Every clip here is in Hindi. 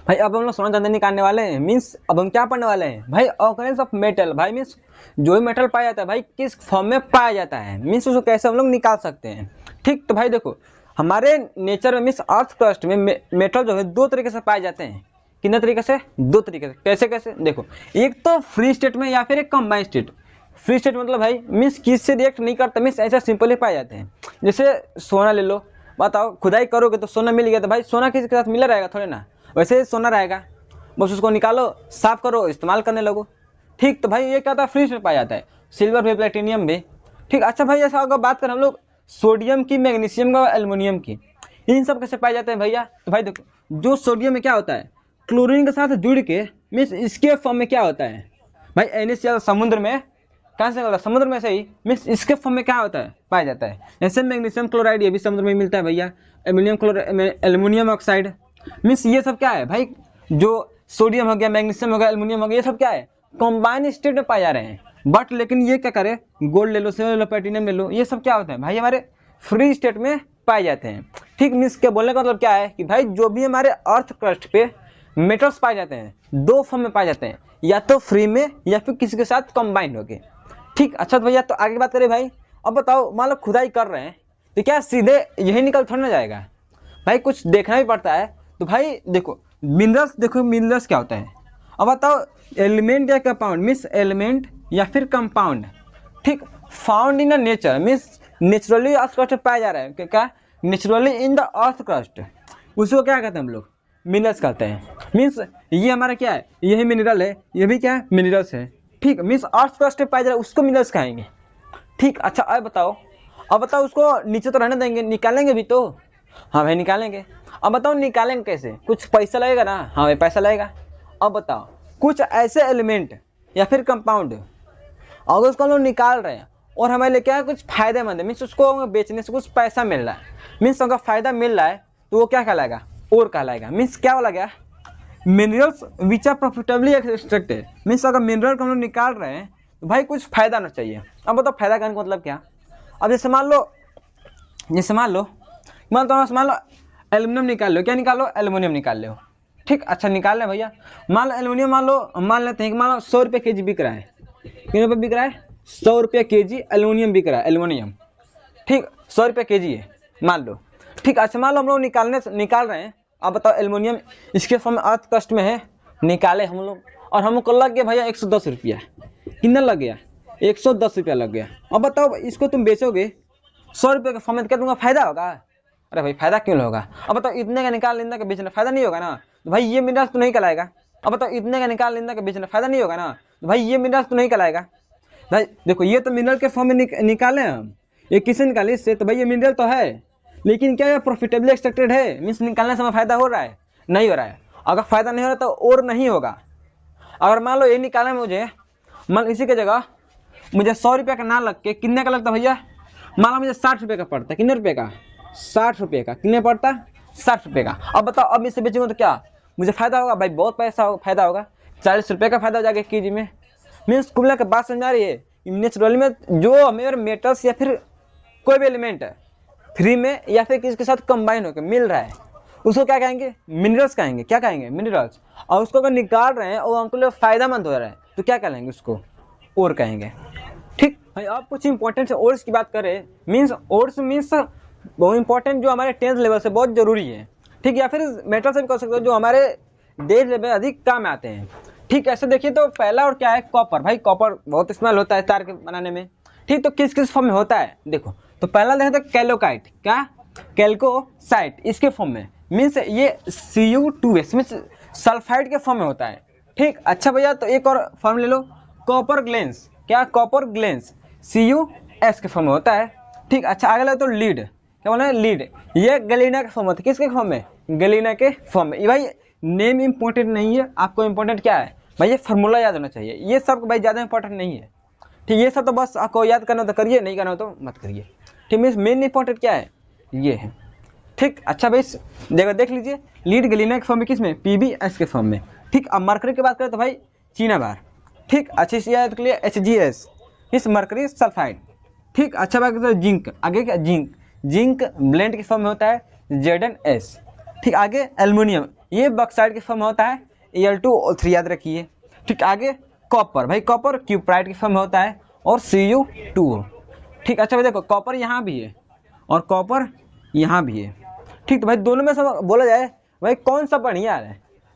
भाई अब हम लोग सोना चांदी निकालने वाले हैं, मीन्स अब हम क्या पढ़ने वाले हैं भाई, ऑकरेंस ऑफ मेटल। भाई मीन्स जो भी मेटल पाया जाता है भाई किस फॉर्म में पाया जाता है, मीन्स उसको कैसे हम लोग निकाल सकते हैं। ठीक, तो भाई देखो हमारे नेचर में मीन्स अर्थ क्रस्ट में मेटल जो है दो तरीके से पाए जाते हैं। कितने तरीके से? दो तरीके से। कैसे कैसे? देखो, एक तो फ्री स्टेट में या फिर एक कंबाइंड स्टेट। फ्री स्टेट मतलब भाई मीन्स किससे रिएक्ट नहीं करता, मीन्स ऐसा सिंपली पाए जाते हैं। जैसे सोना ले लो, बताओ खुदाई करोगे तो सोना मिल गया, तो भाई सोना किसी के साथ मिला रहेगा थोड़े ना, वैसे सोना रहेगा, बस उसको निकालो, साफ करो, इस्तेमाल करने लगो। ठीक, तो भाई ये क्या था, फ्री स्टेट पाया जाता है। सिल्वर भी, प्लेटिनियम भी। ठीक, अच्छा भाई ऐसा अगर बात करें हम लोग सोडियम की, मैग्नीशियम का, एल्युमिनियम की, इन सब कैसे पाए जाते हैं भैया? तो भाई देखो, जो सोडियम में क्या होता है, क्लोरीन के साथ जुड़ के मीन्स इसके फॉर्म में क्या होता है भाई, NaCl समुद्र में, कहाँ से निकलता है? समुद्र में से ही, मीन्स इसके फॉर्म में क्या होता है, पाया जाता है। जैसे मैग्नीशियम क्लोराइड, ये भी समुद्र में मिलता है भैया। एल्युमिनियम ऑक्साइड, मीन्स ये सब क्या है भाई, जो सोडियम हो गया, मैग्नीशियम हो गया, एल्युमिनियम हो गया, ये सब क्या है, कंबाइन स्टेट में पाए जा रहे हैं। बट लेकिन ये क्या करे, गोल्ड ले लो, सिल्वर ले लो, प्लेटिनियम ले लो, ये सब क्या होता है भाई, हमारे फ्री स्टेट में पाए जाते हैं। ठीक, मीन्स के बोलने का मतलब क्या है कि भाई जो भी हमारे अर्थ क्रस्ट पे मेटल्स पाए जाते हैं दो फॉर्म में पाए जाते हैं, या तो फ्री में या फिर किसी के साथ कंबाइंड होके। ठीक, अच्छा तो भैया तो आगे बात करें भाई। अब बताओ मान लो खुदाई कर रहे हैं तो क्या सीधे यही निकल थोड़ा ना जाएगा भाई, कुछ देखना भी पड़ता है। तो भाई देखो मिनरल्स, देखो मिनरल्स क्या होता है। अब बताओ एलिमेंट या कंपाउंड, मीन्स एलिमेंट या फिर कंपाउंड। ठीक, found in nature, means naturally earth crust पाया जा रहा है, क्या naturally in the earth crust, उसको क्या कहते हैं हम लोग, मिनरल्स कहते हैं। मीन्स ये हमारा क्या है, यही मिनरल है, ये भी क्या है, मिनरल्स है। ठीक, मीन्स अर्थ क्रस्ट पाया जा रहा है, उसको मिनरल्स कहेंगे। ठीक, अच्छा अब बताओ उसको नीचे तो रहने देंगे, निकालेंगे भी तो। हाँ भाई निकालेंगे। अब बताओ निकालेंगे कैसे, कुछ पैसा लगेगा ना। हाँ भाई पैसा लगेगा। अब बताओ कुछ ऐसे एलिमेंट या फिर कंपाउंड अगर उसको हम लोग निकाल रहे हैं और हमारे लिए क्या है, कुछ फायदेमंद है, मीन्स उसको बेचने से कुछ पैसा मिल रहा है, मीन्स अगर फायदा मिल रहा है तो वो क्या कहलाएगा, और कहलाएगा। मीन्स क्या हो गया, minerals which are profitably extracted, means अगर मिनरल को हम लोग निकाल रहे हैं तो भाई कुछ फायदा होना चाहिए। अब बताओ फायदा करने का मतलब क्या। अब जैसे मान लो एल्यूमिनियम निकाल लो, क्या निकाल लो, एल्युमिनियम निकाल लो। ठीक, अच्छा निकाल लें भैया। मान लो एल्युमिनियम, मान लेते हैं कि मान लो 100 रुपये के जी बिक रहा है। कितने रुपये बिक रहा है, 100 रुपये के जी एल्युमिनियम बिक रहा है, एल्युमिनियम। ठीक, 100 रुपये के जी है मान लो। ठीक, अच्छा मान लो हम लोग निकाल रहे हैं। अब बताओ एल्युमिनियम इसके फॉर्म में अर्थ क्रस्ट में है, निकाले हम लोग, और हमको लग गया भैया 110 रुपया। कितना लग गया, 110 रुपया लग गया। अब बताओ इसको तुम बेचोगे 100 रुपये के फॉर्म में, क्या तुमको फायदा होगा? अरे भाई फायदा क्यों होगा। अब बताओ इतने का निकाल लेने का बेचना फायदा नहीं होगा ना, तो भाई ये मिनरल्स तो नहीं कहलाएगा। अब बताओ इतने का निकाल लेने का बेचना फायदा नहीं होगा ना, तो भाई ये मिनरल्स तो नहीं कहलाएगा। भाई देखो ये तो मिनरल के फॉर्म में निकाले हम, ये किससे निकाले, इससे, तो भाई ये मिनरल तो है, लेकिन क्या ये प्रॉफिटेबली एक्सट्रैक्टेड है, मीन्स निकालने से हमें फायदा हो रहा है, नहीं हो रहा है। अगर फायदा नहीं हो रहा तो और नहीं होगा। अगर मान लो ये निकाला मुझे, मान इसी की जगह मुझे 100 रुपये का ना लग के कितने का लगता भैया, मान लो मुझे 60 रुपये का पड़ता है। कितने रुपये का, 60 रुपये का। कितने पड़ता, 60 रुपये का। अब बताओ अब इसे बेचूंगा तो क्या मुझे फायदा होगा, भाई बहुत पैसा फायदा होगा, 40 रुपये का फायदा हो जाएगा के जी में। मीन्स कुल के बात समझा रही है, नेचुरली में जो हमें मेटल्स या फिर कोई भी एलिमेंट है फ्री में या फिर किसके साथ कंबाइन होकर मिल रहा है, उसको क्या कहेंगे, मिनरल्स कहेंगे। क्या कहेंगे, मिनरल्स। और उसको अगर निकाल रहे हैं और हमको लिए फायदेमंद हो रहा है तो क्या कहेंगे, उसको और कहेंगे। ठीक भाई, आप कुछ इंपॉर्टेंट ओर्स की बात करें, मीन्स ओर्स मीन्स बहुत इंपॉर्टेंट, जो हमारे 10th लेवल से बहुत जरूरी है। ठीक, या फिर मेटल से भी कर सकते हो, जो हमारे डे लेवल अधिक काम आते हैं। ठीक, ऐसे देखिए तो पहला और क्या है, कॉपर। भाई कॉपर बहुत इस्तेमाल होता है तार के बनाने में। ठीक, तो किस किस फॉर्म में होता है, देखो तो पहला देखें तो कैलोकाइट, क्या कैल्कोसाइट, इसके फॉर्म में, मीन्स ये Cu2S मीन्स सल्फाइड के फॉर्म में होता है। ठीक, अच्छा भैया तो एक और फॉर्म ले लो, कॉपर ग्लेंस, क्या कॉपर ग्लेंस, Cu(S) के फॉर्म में होता है। ठीक, अच्छा आगे लगे तो लीड, क्या बोला है, लीड, ये गलीना के फॉर्म में होता है। किसके फॉर्म में, गलीना के फॉर्म में। ये भाई नेम इंपॉर्टेंट नहीं है, आपको इंपॉर्टेंट क्या है भाई, ये फार्मूला याद होना चाहिए, ये सब भाई ज़्यादा इंपॉर्टेंट नहीं है। ठीक, ये सब तो बस आपको याद करना हो तो करिए, नहीं करना हो तो मत करिए। ठीक, मीन्स मेन इंपॉर्टेंट क्या है, ये है। ठीक, अच्छा भाई देख लीजिए, लीड गलीना के फॉर्म में, किस में, PbS के फॉर्म में। ठीक, अब मरकरी की बात करें तो भाई चीनाबार। ठीक, अच्छे से याद कर लिए, HgS इस मरकरी सल्फाइड। ठीक, अच्छा बात करें जिंक, आगे क्या, जिंक ब्लेंड के फॉर्म में होता है, Zn(S). ठीक, आगे एल्युमिनियम, ये बॉक्साइट की फॉर्म में होता है Al2O3 याद रखिए। ठीक, आगे कॉपर, भाई कॉपर क्यूप्राइट की फॉर्म में होता है और Cu2O। ठीक, अच्छा भाई देखो कॉपर यहाँ भी है और कॉपर यहाँ भी है। ठीक, तो भाई दोनों में सब बोला जाए भाई कौन सा बढ़िया है,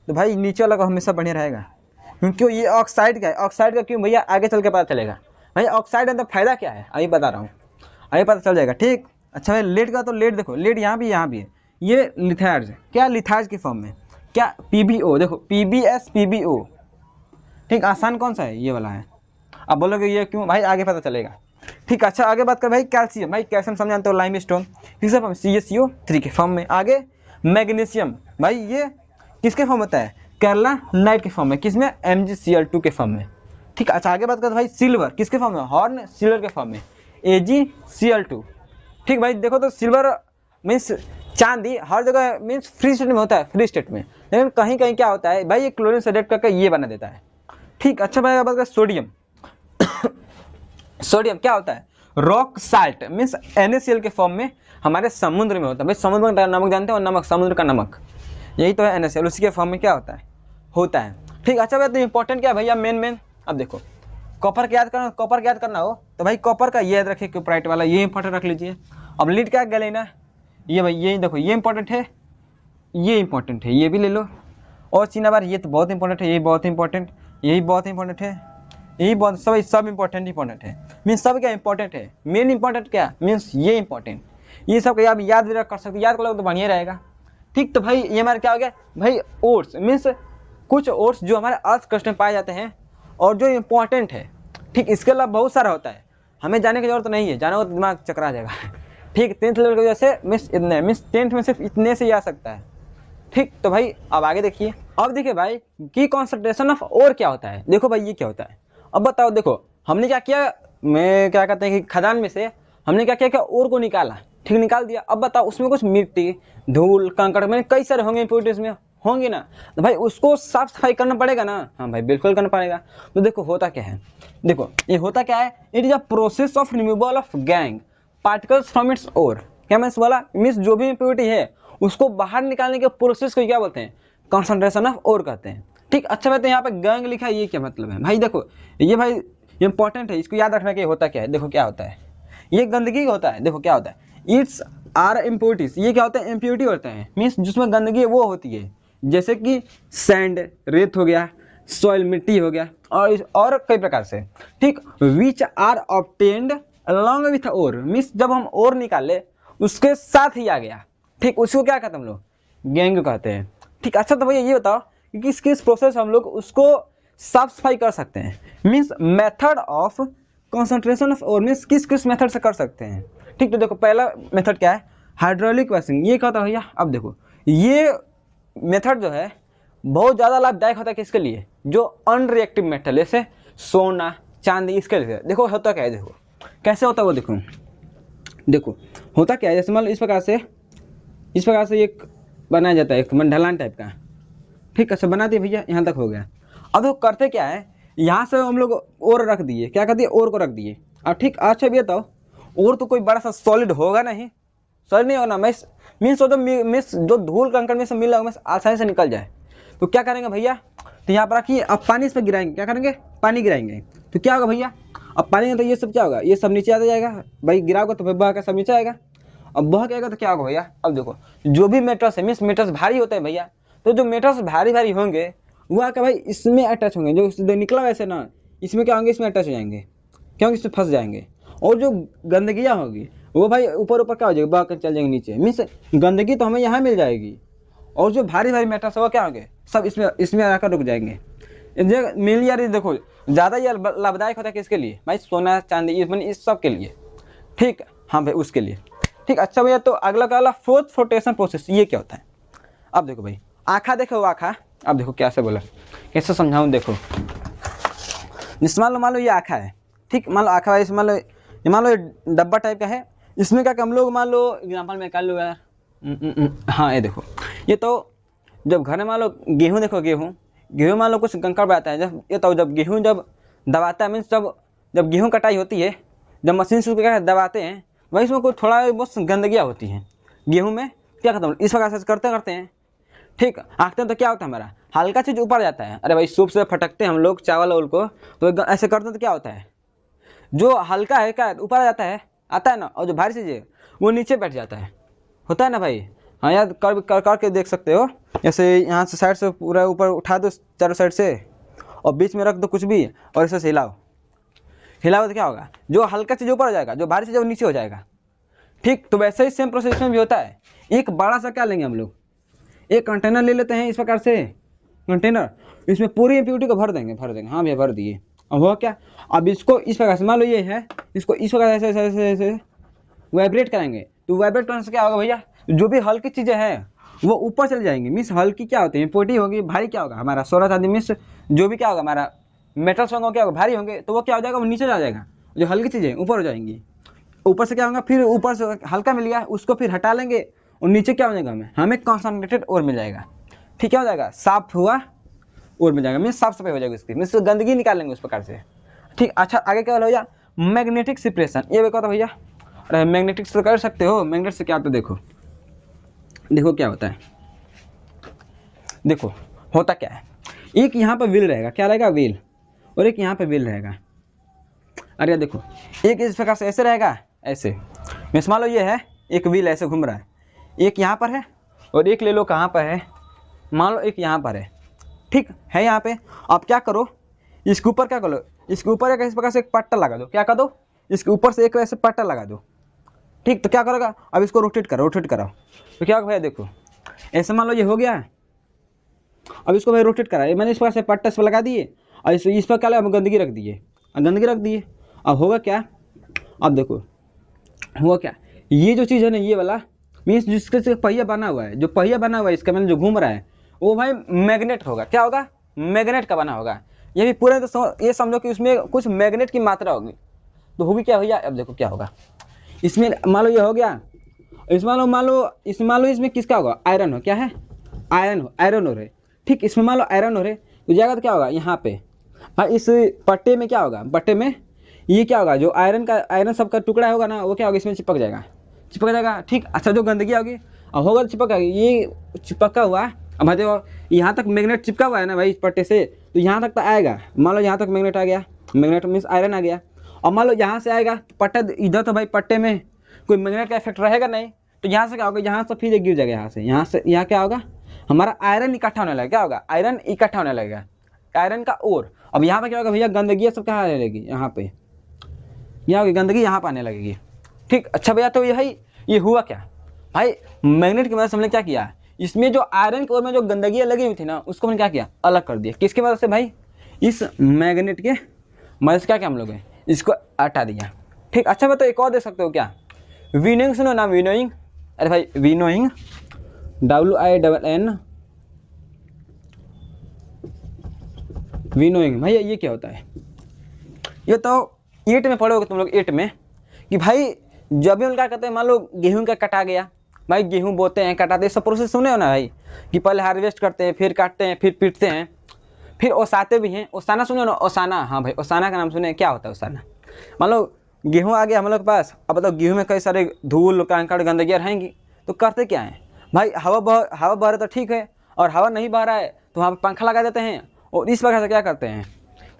तो भाई नीचे वाला हमेशा बढ़िया रहेगा, क्योंकि ये ऑक्साइड का है। ऑक्साइड का क्यों भैया, आगे चल के पता चलेगा। भाई ऑक्साइड है तो फायदा क्या है अभी बता रहा हूँ, अभी पता चल जाएगा। ठीक, अच्छा भाई लेड का, तो लेड देखो लेड यहाँ भी है, ये लिथार्ज, क्या लिथार्ज की फॉर्म में, क्या PbO, देखो PbS PbO। ठीक, आसान कौन सा है, ये वाला है। अब बोलोगे ये क्यों, भाई आगे पता चलेगा। ठीक, अच्छा आगे बात कर भाई कैल्शियम, भाई कैल्शियम समझ जानते हो, लाइम स्टोन किसके फॉर्म में, CaCO3 के फॉर्म में। आगे मैग्नीशियम, भाई ये किसके फॉर्म होता है, केरला नाइट के फॉर्म में, किसमें, MgCl2 के फॉर्म में। ठीक, अच्छा आगे बात करते भाई सिल्वर किसके फॉर्म में, हॉर्न सिल्वर के फॉर्म में, AgCl2। ठीक भाई देखो तो सिल्वर मीन्स चांदी हर जगह मीन्स फ्री स्टेट में होता है, फ्री स्टेट में, लेकिन कहीं कहीं क्या होता है भाई, ये क्लोरीन से रिएक्ट करके ये बना देता है। ठीक, अच्छा भाई बात करें सोडियम सोडियम क्या होता है, रॉक साल्ट मीन्स NaCl के फॉर्म में, हमारे समुद्र में होता है। भाई समुद्र का नमक जानते हो, नमक, समुद्र का नमक, यही तो है NaCl, उसी के फॉर्म में क्या होता है। ठीक, अच्छा भाई तो इंपॉर्टेंट क्या है भैया, मेन अब देखो कॉपर का याद करना हो तो भाई कॉपर का ये याद रखिए, क्यूप्राइट वाला ये इंपॉर्टेंट रख लीजिए। अब लीड क्या गैलेना, ये भाई ये देखो ये इंपॉर्टेंट है, ये इंपॉर्टेंट है, ये भी ले लो। और चिनाबार ये तो बहुत इंपॉर्टेंट है, ये बहुत इंपॉर्टेंट, यही बहुत इंपॉर्टेंट है, यही बहुत सब इंपॉर्टेंट है। मीन्स सब क्या इंपॉर्टेंट है, मेन इंपॉर्टेंट क्या मीन्स ये इंपॉर्टेंट, ये सब आप याद भी कर सकते, याद कर लो तो बढ़िया रहेगा। ठीक, तो भाई ये हमारा क्या हो गया भाई, ओट्स मीन्स कुछ ओट्स जो हमारे अर्थ क्रस्ट में पाए जाते हैं और जो इंपॉर्टेंट है। ठीक, इसके अलावा बहुत सारा होता है, हमें जाने की जरूरत नहीं है, जाना हो तो दिमाग चकरा जाएगा। ठीक, 10th लेवल की वजह से मीन्स 10th में सिर्फ इतने से ही आ सकता है। ठीक, तो भाई अब आगे देखिए, अब देखिए भाई की कॉन्सेंट्रेशन ऑफ ओर क्या होता है। देखो भाई ये क्या होता है, अब बताओ, देखो हमने क्या किया, मैं क्या कहते हैं कि खदान में से हमने क्या किया, ओर को निकाला। ठीक, निकाल दिया। अब बताओ उसमें कुछ मिट्टी, धूल, कंकड़ में कई सारे होंगे इम्प्योरिटीज में, होंगे ना, तो भाई उसको साफ सफाई करना पड़ेगा ना। हाँ भाई बिल्कुल करना पड़ेगा। तो देखो होता क्या है, देखो ये होता क्या है, it is a process of removal of gangue particles from its ore. क्या मैं बोला, मीन्स जो भी इम्प्योरिटी है उसको बाहर निकालने के प्रोसेस को क्या बोलते हैं, कॉन्सेंट्रेशन ऑफ ओर कहते हैं। ठीक, अच्छा भाई तो यहाँ पे गैंग लिखा है, ये क्या मतलब है भाई, देखो ये भाई इंपॉर्टेंट है, इसको याद रखना कि होता क्या है। देखो क्या होता है, ये गंदगी होता है। देखो क्या होता है, इट्स आर इम्प्योरिटीज, ये क्या होता है, इम्प्योरिटी होते हैं, मीन्स जिसमें गंदगी वो होती है, जैसे कि सैंड, रेत हो गया, सॉइल, मिट्टी हो गया, और कई प्रकार से। ठीक, which are obtained along with ore, means जब हम ओर निकाले उसके साथ ही आ गया। ठीक, उसको क्या कहते हैं हम लोग, गैंग कहते हैं। ठीक, अच्छा तो भैया ये बताओ कि किस किस प्रोसेस हम लोग उसको साफ सफाई कर सकते हैं, means method of concentration of ore, means किस किस मेथड से कर सकते हैं। ठीक, तो देखो पहला मेथड क्या है, हाइड्रोलिक वैक्सिंग, ये क्या होता है भैया। अब देखो ये मेथड जो है बहुत ज़्यादा लाभदायक होता है किसके लिए, जो अनरिएक्टिव मेटल जैसे सोना, चांदी, इसके लिए। देखो होता क्या है, देखो कैसे होता है वो, देखो होता क्या है, जैसे मान लो इस प्रकार से एक बनाया जाता है, एक ढलान टाइप का। ठीक, अच्छा बना दिए भैया, यहाँ तक हो गया। अब वो करते क्या है, यहाँ से हम लोग और रख दिए, क्या कर दिए, और को रख दिए। अब ठीक, अच्छा भैया बताओ, और तो कोई बड़ा सा सॉलिड होगा नहीं, सॉलिड नहीं होना, मीन्स जो धूल कंकड़ में से मिला होगा आसानी से निकल जाए। तो क्या करेंगे भैया, तो यहाँ पर रखिए, अब पानी इस पर गिराएंगे, क्या करेंगे, पानी गिराएंगे, तो क्या होगा भैया, अब पानी में तो ये सब क्या होगा, ये सब नीचे आता जाएगा भाई, गिराओगे तो बह का सब नीचे आएगा। अब बह के आएगा तो क्या होगा भैया, अब देखो जो भी मेटल्स है, मीन्स मेटल्स भारी होते हैं भैया, तो जो मेटल्स भारी होंगे वो आकर भाई इसमें अटैच होंगे, जो निकला वैसे ना, इसमें क्या होंगे, इसमें अटैच हो जाएंगे, क्योंकि इसमें फंस जाएंगे। और जो गंदगियाँ होगी वो भाई ऊपर क्या हो जाएगी, बह कर चल जाएंगे नीचे, मीन्स गंदगी तो हमें यहाँ मिल जाएगी, और जो भारी मेटल्स वो क्या होंगे, सब इसमें आकर रुक जाएंगे। मेनली यार देखो ज़्यादा ये लाभदायक होता है किसके लिए भाई, सोना, चांदी, इस सब के लिए। ठीक, हाँ भाई उसके लिए। ठीक, अच्छा भैया तो अगला फोर्थ फ्लोटेशन प्रोसेस, ये क्या होता है। अब देखो भाई आँखा, देखो आँखा, अब देखो कैसे बोला, कैसे समझाऊँ, देखो जिस मान लो ये आँखा है। ठीक, मान लो आँखा है, मान लो डब्बा टाइप का है, इसमें क्या हम लोग मान लो एग्जाम्पल में कर लो यार, हाँ ये देखो, ये तो जब घर में मान लो गेहूँ, देखो गेहूँ मान लो कुछ कंकड़ आता है, जब गेहूँ जब दबाता है, मीन्स जब गेहूँ कटाई होती है, जब मशीन से क्या दबाते हैं, वही इसमें कुछ थोड़ा बहुत गंदगियाँ होती हैं गेहूँ में, क्या खत्म इस प्रकार से करते हैं। ठीक, आंकते हैं तो क्या होता है हमारा, हल्का चीज ऊपर जाता है। अरे भाई सूप से फटकते हैं हम लोग चावल वावल को, तो ऐसे करते हैं तो क्या होता है, जो हल्का है क्या ऊपर आ जाता है, आता है ना, और जो भारी चीज है वो नीचे बैठ जाता है, होता है ना भाई। हाँ यार कर के देख सकते हो, जैसे यहाँ से साइड से पूरा ऊपर उठा दो चारों साइड से, और बीच में रख दो कुछ भी, और इसे हिलाओ, हिलाओ तो क्या होगा, जो हल्का चीज ऊपर हो जाएगा, जो भारी चीज है वो नीचे हो जाएगा। ठीक, तो वैसे ही सेम प्रोसेस में भी होता है। एक बड़ा सा क्या लेंगे हम लोग, एक कंटेनर ले लेते हैं इस प्रकार से, कंटेनर, इसमें पूरी इम्प्योरिटी को भर देंगे हाँ भैया भर दिए। अब हुआ क्या, अब इसको इस प्रकार से मान लो ये है, इसको इस प्रकार ऐसे ऐसे ऐसे ऐसे वाइब्रेट कराएंगे, तो वाइब्रेट करने से क्या होगा भैया, जो भी हल्की चीज़ें हैं वो ऊपर चल जाएंगी। मीन्स हल्की क्या होती है, इम्प्योरिटी होगी, भारी क्या होगा हमारा 16 चांदी, मीन्स जो भी क्या होगा हमारा मेटल्स होंगे क्या होगा, भारी होंगे, तो वो क्या हो जाएगा, वो नीचे आ जाएगा, जो हल्की चीज़ें ऊपर हो जाएंगी। ऊपर से क्या होगा, फिर ऊपर से हल्का मिल गया उसको फिर हटा लेंगे, और नीचे क्या हो जाएगा, हमें कॉन्सनट्रेटेड और मिल जाएगा। ठीक, क्या हो जाएगा, साफ हुआ और मिल जाएगा, मीन्स साफ सफाई हो जाएगी उसकी, मीन्स गंदगी निकाल लेंगे उस प्रकार से। ठीक, अच्छा आगे क्या भैया, मैग्नेटिक सेपरेशन, ये देखो तो भैया, अरे मैग्नेटिक से कर सकते हो, मैग्नेट से क्या होता है, देखो देखो क्या होता है, देखो होता क्या है, एक यहाँ पर व्हील रहेगा, क्या रहेगा व्हील, और एक यहाँ पे व्हील रहेगा। अरे देखो, एक इस प्रकार से ऐसे रहेगा, ऐसे मीन्स मान लो ये है एक व्हील ऐसे घूम रहा है, एक यहाँ पर है और एक ले लो कहाँ पर है, मान लो एक यहाँ पर है, ठीक है यहाँ पे। अब क्या करो, इसके ऊपर क्या करो, इसके ऊपर एक इस प्रकार से एक पट्टा लगा दो, क्या कर दो, इसके ऊपर से एक ऐसे पट्टा लगा दो। ठीक, तो क्या करोगा, अब इसको रोटेट करो, रोटेट कराओ, तो क्या होगा भैया, देखो ऐसे मान लो ये हो गया, अब इसको भाई रोटेट करा, मैंने इस प्रकार से पट्टा इस पर लगा दिए, और इस पर क्या लगा, गंदगी रख दिए, गंदगी रख दिए। अब होगा क्या, अब देखो हुआ क्या, ये जो चीज़ है ना, ये वाला मीन्स जिसके से पहिया बना हुआ है, जो पहिया बना हुआ है इसका मैंने जो घूम रहा है, वो भाई मैग्नेट होगा, क्या होगा, मैग्नेट का बना होगा। ये भी पूरे तो ये समझो कि उसमें कुछ मैग्नेट की मात्रा होगी, तो होगी क्या भैया, अब देखो क्या होगा, इसमें मान लो ये हो गया, इसमें मान लो इसमें किसका होगा, आयरन हो, क्या है, आयरन हो रहे। ठीक, इसमें मान लो आयरन हो रहे, तो जाएगा तो क्या होगा यहाँ पे, भाई इस पट्टे में क्या होगा, पट्टे में ये क्या होगा, जो आयरन सबका टुकड़ा होगा ना, वो क्या होगा, इसमें चिपक जाएगा। ठीक, अच्छा जो गंदगी होगी, अब होगा चिपक, ये चिपका हुआ, अब भाई देखो यहाँ तक मैग्नेट चिपका हुआ है ना भाई इस पट्टे से, तो यहाँ तक तो आएगा, मान लो यहाँ तक मैग्नेट आ गया, मैग्नेट मीन्स आयरन आ गया। और मान लो यहाँ से आएगा पट्टा इधर, तो भाई पट्टे में कोई मैग्नेट का इफेक्ट रहेगा नहीं, तो यहाँ से क्या होगा, यहाँ से फिर गिर जाएगा, यहाँ क्या होगा, हमारा आयरन इकट्ठा होने लगेगा, क्या होगा, आयरन इकट्ठा होने लगेगा, आयरन का ओर। अब यहाँ पे क्या होगा भैया, गंदगी सब कहाँ आने लगेगी, यहाँ पे, यहाँ की गंदगी यहाँ पर आने लगेगी। ठीक, अच्छा भैया, तो ये हुआ क्या भाई, मैग्नेट की मदद से हमने क्या किया, इसमें जो आयरन की ओर में जो गंदगी लगी हुई थी ना, उसको हमने क्या किया, अलग कर दिया, किसकी मदद से भाई, इस मैग्नेट के मदद से क्या किया हम लोग ने, इसको हटा दिया। ठीक, अच्छा मैं तो एक और देख सकते हो क्या, विनोइंग सुनो ना, विनोइंग, अरे भाई विनोइंग, WINN, विनोइंग, भैया ये क्या होता है, ये तो 8 में पढ़ोगे तुम लोग, 8 में, कि भाई जब भी हम क्या करते हैं, मान लो गेहूं का कटा गया, भाई गेहूं बोते हैं, कटाते हैं, सब प्रोसेस सुने हो ना भाई, कि पहले हार्वेस्ट करते हैं, फिर काटते हैं, फिर पीटते हैं, फिर ओसाते भी हैं, ओसाना सुने ना, ओसाना, हाँ भाई ओसाना का नाम सुने, क्या होता है ओसाना, मान लो गेहूँ आ गया हम लोग के पास, अब बताओ गेहूँ में कई सारे धूल कंकड़ गंदगियाँ रहेंगी, तो करते क्या है भाई, हवा बह रहा तो ठीक है, और हवा नहीं बह रहा है तो वहाँ पर पंखा लगा देते हैं, और इस प्रकार से क्या करते हैं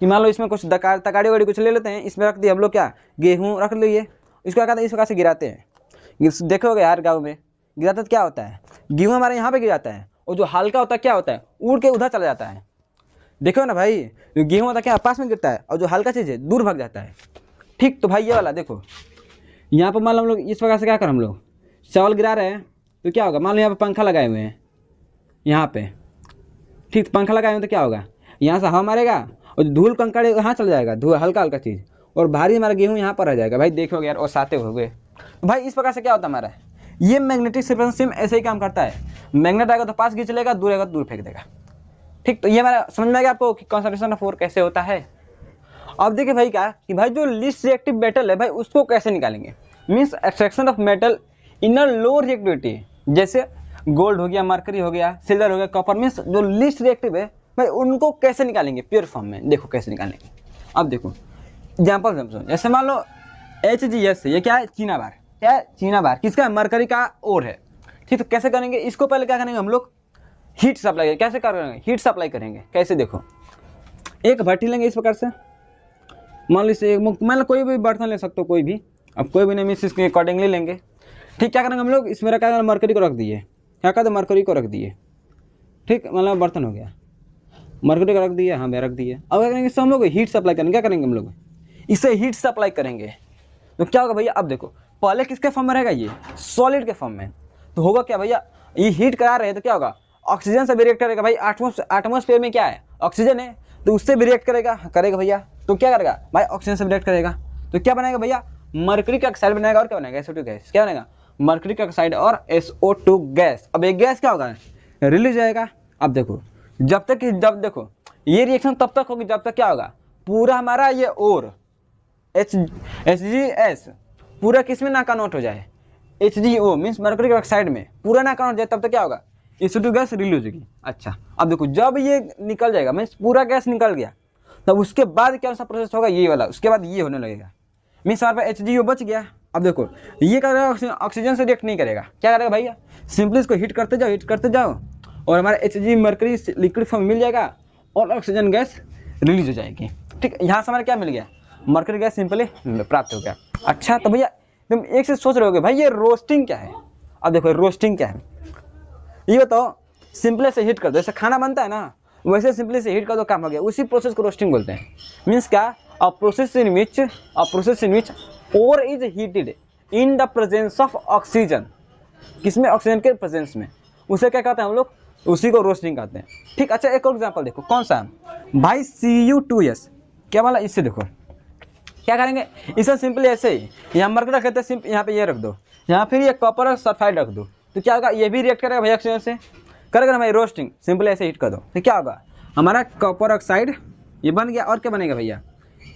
कि मान लो इसमें कुछ तकाड़ी वगाड़ी कुछ ले लेते हैं, इसमें रख दिए हम लोग, क्या गेहूँ रख लिए, इसको क्या करते हैं, इस प्रकार से गिराते हैं, देखोगे यार गाँव में गिराते तो क्या होता है, गेहूँ हमारे यहाँ पे गिर जाता है, और जो हल्का होता है क्या होता है, उड़ के उधर चला जाता है, देखो ना भाई, जो गेहूँ होता है क्या पास में गिरता है, और जो हल्का चीज़ है दूर भाग जाता है। ठीक, तो भाई ये वाला देखो, यहाँ पर मान लो हम लोग इस प्रकार से क्या कर, हम लोग चावल गिरा रहे हैं, तो क्या होगा, मान लो यहाँ पे पंखा लगाए हुए हैं यहाँ पे, ठीक, पंखा लगाए हुए तो क्या होगा, यहाँ से हवा मारेगा, और धूल कंकड़ यहाँ चल जाएगा, धूल हल्का चीज़, और भारी हमारा गेहूँ यहाँ पर रह जाएगा। भाई देखोगे यार, और साते हो गए, तो भाई इस प्रकार से क्या होता है हमारा, ये मैग्नेटिक सेपरेशन ऐसे ही काम करता है, मैग्नेट आएगा तो पास खींच लेगा, दूर आएगा तो दूर फेंक देगा। ठीक, तो ये हमारा समझ में आ गया आपको कि कंसंट्रेशन ऑफ फोर्स कैसे होता है। अब देखिए भाई क्या, कि भाई जो लीस्ट रिएक्टिव मेटल है भाई, उसको कैसे निकालेंगे, means extraction of metal in a low reactivity, जैसे गोल्ड हो गया, मरकरी हो गया, सिल्वर हो गया, कॉपर, मीन्स जो लीस्ट रिएक्टिव है भाई, उनको कैसे निकालेंगे प्योर फॉर्म में, देखो कैसे निकालेंगे। अब देखो एग्जाम्पल समझो, जैसे मान लो HGS, ये क्या है, चीना बार, क्या है, चीना बार किसका, मरकरी का ओर है। ठीक, तो कैसे करेंगे इसको, पहले क्या करेंगे हम लोग, हीट सप्लाई कैसे करेंगे, हीट सप्लाई करेंगे कैसे, देखो एक भट्टी लेंगे इस प्रकार से, मान लीजिए मान लो कोई भी बर्तन ले सकते हो, कोई भी, अब कोई भी नहीं मिस इसके अकॉर्डिंगली लेंगे। ठीक, क्या करेंगे हम लोग, इसमें क्या करेंगे, मरकरी को रख दिए, क्या कहते हैं, मरकरी को रख दिए। ठीक, मतलब बर्तन हो गया, मरकरी को रख दिए, हाँ मैं रख दिए। अब क्या करेंगे, इससे हम लोग हीट सप्लाई करेंगे, क्या करेंगे हम लोग, इससे हीट सप्लाई करेंगे। तो क्या होगा भैया, अब देखो पहले किसके फॉर्म में रहेगा, ये सॉलिड के फॉर्म में, तो होगा क्या भैया, ये हीट करा रहे हैं तो क्या होगा, ऑक्सीजन से भी रिएक्ट करेगा भाई, एटमॉस्फेयर में क्या है, ऑक्सीजन है, तो उससे भी रिएक्ट करेगा भैया, तो क्या करेगा भाई, ऑक्सीजन से भी रिएक्ट करेगा, तो क्या बनाएगा भैया, मरकरी का ऑक्साइड बनेगा, और क्या बनेगा, SO2 गैस, क्या बनेगा, मरकरी का ऑक्साइड और SO2 गैस। अब एक गैस क्या होगा, रिलीज जाएगा। अब देखो जब देखो ये रिएक्शन तब तक होगी जब तक क्या होगा, पूरा हमारा ये और HGS पूरा किस में ना कन्वर्ट हो जाए, HGO मीन्स मरकरी ऑक्साइड में पूरा ना कन्वर्ट जाए, तब तक क्या होगा, SO2 गैस रिलीज होगी। अच्छा, अब देखो जब ये निकल जाएगा मीन्स पूरा गैस निकल गया, तब उसके बाद क्या सा प्रोसेस होगा, ये वाला, उसके बाद ये होने लगेगा, मीन्स हमारे पास HGO बच गया। अब देखो ये क्या करेगा, ऑक्सीजन से रिएक्ट नहीं करेगा, क्या करेगा भैया, सिंपली इसको हीट करते जाओ और हमारा HG मरकरी लिक्विड फॉर्म मिल जाएगा और ऑक्सीजन गैस रिलीज हो जाएगी। ठीक, यहाँ से हमारा क्या मिल गया, मरकरी गैस सिंपली प्राप्त हो गया। अच्छा, तो भैया तुम एक से सोच रहे होगे भाई ये रोस्टिंग क्या है। अब देखो रोस्टिंग क्या है, ये बताओ, सिंपली से हीट कर दो, जैसे खाना बनता है ना, वैसे सिंपली से हीट कर दो, काम हो गया, उसी प्रोसेस को रोस्टिंग बोलते हैं। मीन्स क्या, अ प्रोसेस इन विच और is heated in the presence of oxygen, किसमें, ऑक्सीजन के प्रेजेंस में, उसे क्या कहते हैं हम लोग, उसी को रोस्टिंग कहते हैं। ठीक, अच्छा एक और एग्जांपल देखो, कौन सा भाई, Cu2S, क्या वाला, इससे देखो क्या करेंगे, इसे सिंपली ऐसे ही यहाँ मरकरी रख देते हैं, यहाँ पे ये रख दो, यहाँ फिर ये कॉपर सल्फाइड रख दो, तो क्या होगा, ये भी रिएक्ट करेगा भाई ऑक्सीजन से, करेगा ना भाई रोस्टिंग, सिंपली ऐसे हीट कर दो, तो क्या होगा, हमारा कॉपर ऑक्साइड ये बन गया, और क्या बनेगा भैया,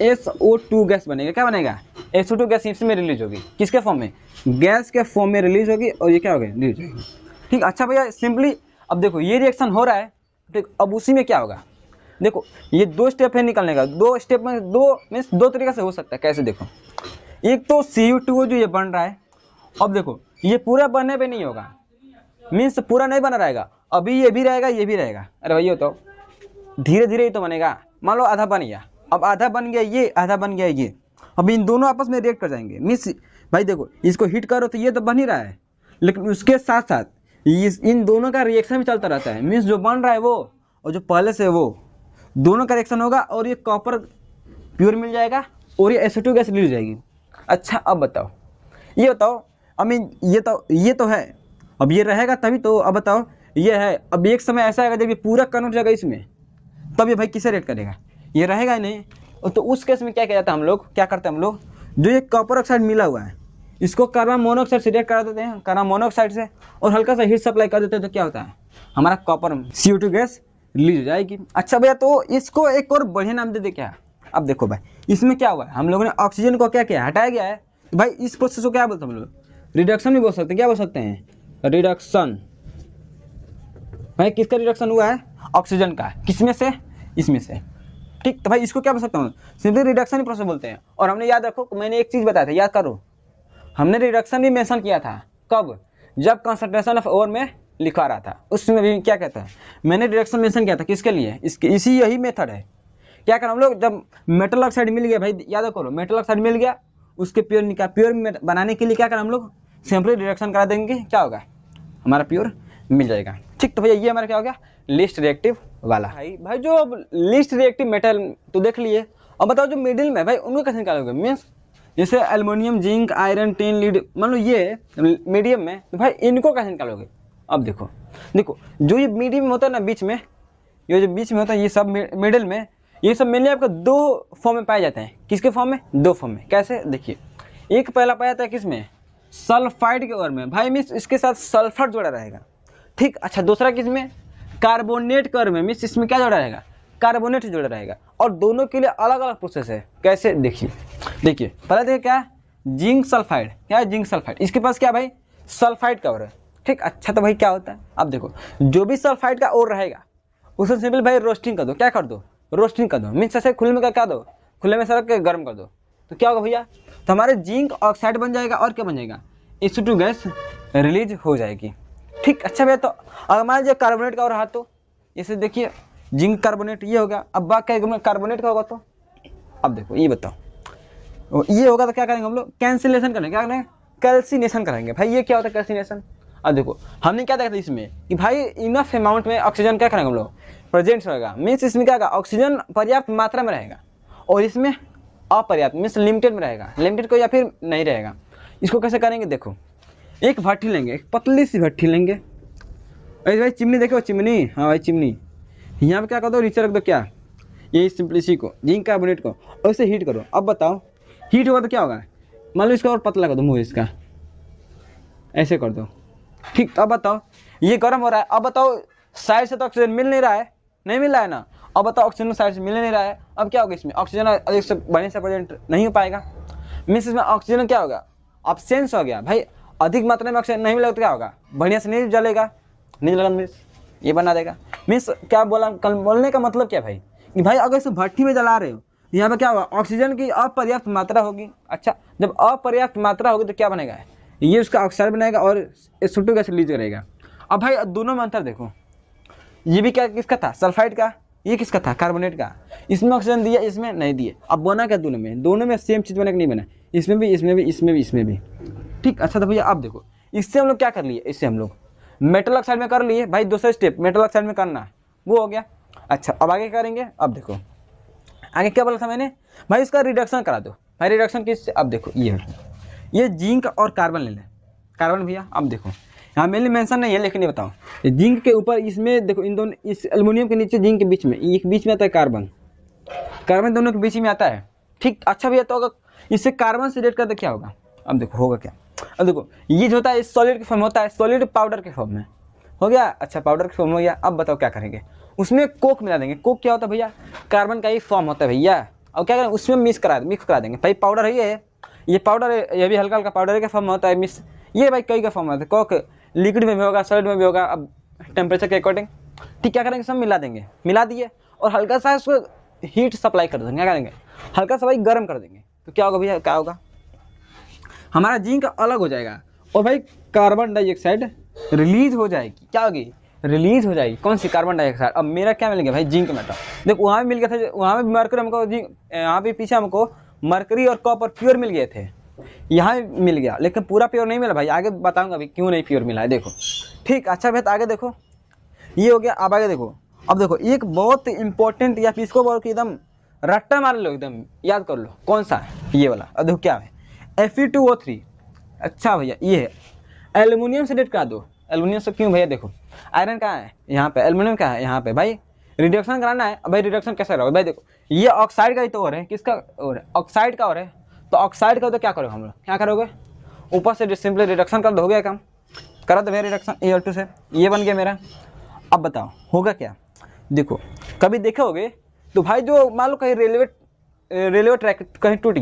SO2 गैस बनेगा, क्या बनेगा, SO2 गैस इसमें रिलीज होगी, किसके फॉर्म में, गैस के फॉर्म में रिलीज होगी, और ये क्या होगा, रिलीज होगी। ठीक, अच्छा भैया सिंपली अब देखो ये रिएक्शन हो रहा है, ठीक, अब उसी में क्या होगा, देखो ये दो स्टेप है निकलने का, दो स्टेप में दो तरीके से हो सकता है, कैसे देखो, एक तो Cu2 जो ये बन रहा है, अब देखो ये पूरा बनने पे नहीं होगा, मीन्स पूरा नहीं बना रहेगा, अभी ये भी रहेगा, ये भी रहेगा, अरे भैया तो धीरे धीरे ही तो बनेगा, मान लो आधा बन गया, अब आधा बन गया ये, आधा बन गया ये, अब इन दोनों आपस में रिएक्ट कर जाएंगे, मीन्स भाई देखो इसको हीट करो तो ये तो बन ही रहा है, लेकिन उसके साथ साथ इन दोनों का रिएक्शन भी चलता रहता है, मीन्स जो बन रहा है वो और जो पहले से वो दोनों का रिएक्शन होगा, और ये कॉपर प्योर मिल जाएगा और ये SO2 गैस रिलीज हो जाएगी। अच्छा, अब बताओ, ये बताओ, आई मीन ये तो है, अब ये रहेगा तभी तो, अब बताओ ये है, अब एक समय ऐसा आएगा जब ये पूरा कन्वर्ट हो जाएगा इसमें, तब ये भाई किसे रिएक्ट करेगा, ये रहेगा ही नहीं, तो उस केस में क्या किया जाता है, हम लोग क्या करते हैं, हम लोग जो ये कॉपर ऑक्साइड मिला हुआ है इसको कार्बन मोनोऑक्साइड से रिएक्ट करा देते हैं, कार्बन मोनोऑक्साइड से, और हल्का सा हीट सप्लाई कर देते हैं, तो क्या होता है, हमारा कॉपर CO2 गैस रिलीज हो जाएगी। अच्छा भैया, तो इसको एक और बढ़िया नाम दे दे क्या, अब देखो भाई इसमें क्या हुआ है, हम लोगों ने ऑक्सीजन को क्या किया, हटाया गया है, तो भाई इस प्रोसेस को क्या बोलते हैं हम लोग, रिडक्शन भी बोल सकते हैं, क्या बोल सकते हैं, रिडक्शन। भाई किसका रिडक्शन हुआ है, ऑक्सीजन का, किसमें से, इसमें से। ठीक, तो भाई इसको क्या बोल सकता हूँ, सिंपली रिडक्शन ही प्रोसेस बोलते हैं। और हमने याद रखो, मैंने एक चीज़ बताया था, याद करो, हमने रिडक्शन भी मेंशन किया था, कब, जब कंसंट्रेशन ऑफ ओर में लिखा रहा था, उसमें भी क्या कहता है, मैंने रिडक्शन मेंशन किया था, किसके लिए, इसके इसी यही मेथड है। क्या करें हम लोग, जब मेटल ऑक्साइड मिल गया, भाई याद करो मेटल ऑक्साइड मिल गया, उसके प्योर बनाने के लिए क्या करें हम लोग, सिंपली रिडक्शन करा देंगे, क्या होगा, हमारा प्योर मिल जाएगा। ठीक, तो भैया ये हमारा क्या हो गया, लीस्ट रिएक्टिव वाला। भाई जो लीस्ट रिएक्टिव मेटल तो देख लिए, अब बताओ जो मिडिल में भाई उनको कैसे निकालोगे, मीन्स जैसे aluminium, zinc, iron, tin, lead, मान लो ये मीडियम में, तो भाई इनको कैसे निकालोगे। अब देखो जो ये मीडियम में होता है ना, बीच में, ये जो बीच में होता है, ये सब मिडिल में, ये सब मेनली आपका दो फॉर्म में पाए जाते हैं, किसके फॉर्म में, दो फॉर्म में, कैसे देखिए, एक पहला पाया जाता है किसमें, सल्फाइड के ओर में, भाई मीन्स इसके साथ सल्फर जुड़ा रहेगा। ठीक, अच्छा दूसरा किसमें, कार्बोनेट के ओर में, मीन्स इसमें क्या जुड़ा रहेगा, कार्बोनेट जुड़ा रहेगा, और दोनों के लिए अलग अलग प्रोसेस है, कैसे देखिए पहले देखिए क्या है, जिंक सल्फाइड, क्या है, जिंक सल्फाइड, इसके पास क्या भाई, सल्फाइड का ओर है। ठीक, अच्छा तो भाई क्या होता है, अब देखो जो भी सल्फाइड का ओर रहेगा उसे सिंपल भाई रोस्टिंग कर दो, क्या कर दो, रोस्टिंग कर दो, मीन्स ऐसे खुले में क्या दो, खुले में सर के गर्म कर दो, तो क्या होगा भैया, तो हमारे जिंक ऑक्साइड बन जाएगा, और क्या बन जाएगा, SO2 गैस रिलीज हो जाएगी। ठीक। ठीक, अच्छा भैया तो अगर मान लीजिए कार्बोनेट का हो रहा तो इसे देखिए जिंक कार्बोनेट ये हो गया। अब बात क्या कार्बोनेट का होगा तो अब देखो ये बताओ, ये होगा तो क्या करेंगे हम लोग, कैंसिलेशन करेंगे, क्या करेंगे, कैल्सिनेशन करेंगे। भाई ये क्या होता है कैल्सिनेशन? अब देखो हमने क्या देखा था इसमें कि भाई इनफ अमाउंट में ऑक्सीजन क्या करेंगे हम लोग, प्रेजेंट रहेगा, मीन्स इसमें क्या होगा, ऑक्सीजन पर्याप्त मात्रा में रहेगा और इसमें अपर्याप्त मीन्स लिमिटेड में रहेगा, लिमिटेड को या फिर नहीं रहेगा। इसको कैसे करेंगे, देखो एक भट्टी लेंगे, एक पतली सी भट्टी लेंगे। अरे भाई चिमनी देखो, चिमनी, हाँ भाई चिमनी, यहाँ पे क्या कर दो, नीचे रख दो क्या, ये सिंपली इसी को जिंक कार्बोनेट को और इसे हीट करो। अब बताओ हीट होगा तो क्या होगा, मान लो इसका और पतला कर दो मुँह इसका, ऐसे कर दो। ठीक, तो अब बताओ ये गर्म हो रहा है, अब बताओ साइड से तो ऑक्सीजन मिल नहीं रहा है, नहीं मिल रहा है ना। अब बताओ ऑक्सीजन साइड से मिल नहीं रहा है, अब क्या होगा इसमें, ऑक्सीजन अधिक से बढ़ने से प्रेजेंट नहीं हो पाएगा, मीन्स इसमें ऑक्सीजन क्या होगा, अब्सेंस हो गया। भाई अधिक मात्रा में ऑक्सीजन नहीं मिलेगा तो क्या होगा, बढ़िया से नहीं जलेगा, नहीं जलेगा मीन्स ये बना देगा। मीन्स क्या बोला, कल बोलने का मतलब क्या भाई कि भाई अगर इसे भट्टी में जला रहे हो यहाँ पे क्या होगा, ऑक्सीजन की अपर्याप्त मात्रा होगी। अच्छा जब अपर्याप्त मात्रा होगी तो क्या बनेगा, ये उसका ऑक्साइड बनाएगा और SO2 गैस रिलीज करेगा। अब भाई दोनों में अंतर देखो, ये भी क्या किसका था, सल्फाइड का, ये किसका था, कार्बोनेट का। इसमें ऑक्सीजन दिया, इसमें नहीं दिए। अब बना क्या दोनों में, दोनों में सेम चीज़ बना कि नहीं बना, इसमें भी, इसमें भी, इसमें भी, इसमें भी। ठीक, अच्छा तो भैया अब देखो इससे हम लोग क्या कर लिए, इससे हम लोग मेटल ऑक्साइड में कर लिए। भाई दूसरा स्टेप मेटल ऑक्साइड में करना वो हो गया। अच्छा अब आगे करेंगे, अब देखो आगे क्या बोला था मैंने, भाई इसका रिडक्शन करा दो। भाई रिडक्शन किससे, अब देखो ये जिंक और कार्बन ले लें, कार्बन भैया। अब देखो यहाँ मेनली मेंशन नहीं है लेकिन ये बताओ, जिंक के ऊपर इसमें देखो इन दोनों, इस एल्युमिनियम के नीचे जिंक के बीच में, एक बीच में आता है कार्बन, कार्बन दोनों के बीच में आता है। ठीक, अच्छा भैया तो अगर इससे कार्बन से रिलेट करते क्या होगा, अब देखो होगा क्या, अब देखो ये जो होता है सॉलिड की फॉर्म होता है, सॉलिड पाउडर के फॉर्म में हो गया। अच्छा पाउडर की फॉर्म हो गया, अब बताओ क्या करेंगे, उसमें कोक मिला देंगे। कोक क्या होता है भैया, कार्बन का ही फॉर्म होता है भैया। अब क्या करें, उसमें मिक्स करा देंगे। भाई पाउडर है ये पाउडर है, ये भी हल्का हल्का पाउडर का फॉर्म होता है मिक्स, ये भाई कई का फॉर्म होता है। कोक लिक्विड में भी होगा, सॉलिड में भी होगा, अब टेम्परेचर के अकॉर्डिंग। ठीक, क्या करेंगे, सब मिला देंगे, मिला दिए और हल्का सा उसको हीट सप्लाई कर देंगे। क्या करेंगे, हल्का सा भाई गर्म कर देंगे, तो क्या होगा भैया, क्या होगा, हमारा जिंक अलग हो जाएगा और भाई कार्बन डाइऑक्साइड रिलीज हो जाएगी। क्या होगी, रिलीज हो जाएगी, कौन सी, कार्बन डाइऑक्साइड। अब मेरा क्या मिल गया भाई, जिंक मेटल। देखो वहाँ भी मिल गया था, वहाँ भी मरकरी हमको जिंक, यहाँ भी पीछे हमको मरकरी और कॉपर प्योर मिल गए थे, यहाँ मिल गया लेकिन पूरा प्योर नहीं मिला भाई। आगे बताऊंगा अभी क्यों नहीं प्योर मिला है, देखो। ठीक, अच्छा भैया आगे देखो, ये हो गया। अब आगे देखो, अब देखो एक बहुत इंपॉर्टेंट, या फिर इसको बोलो कि एकदम रट्टा मार लो, एकदम याद कर लो, कौन सा है ये वाला। अब देखो क्या है, Fe2O3। अच्छा भैया ये है, एल्युमिनियम से रिलेट करा दो। एल्युमिनियम से क्यों भैया, देखो आयरन कहाँ है यहाँ पे, एल्युमिनियम कहाँ है यहाँ पे। भाई रिडक्शन कराना है, भाई रिडक्शन कैसे करोगे, भाई देखो ये ऑक्साइड का ही तो और है, किसका और है, ऑक्साइड का और है। तो ऑक्साइड का तो क्या करोगे हम लोग, क्या करोगे, ऊपर से सिंपली रिडक्शन कर दो, हो गया काम, करा दो भैया रिडक्शन Al2 से, ये बन गया मेरा। अब बताओ होगा क्या, देखो कभी देखे होगे तो भाई जो मान लो कहीं रेलवे ट्रैक कहीं टूट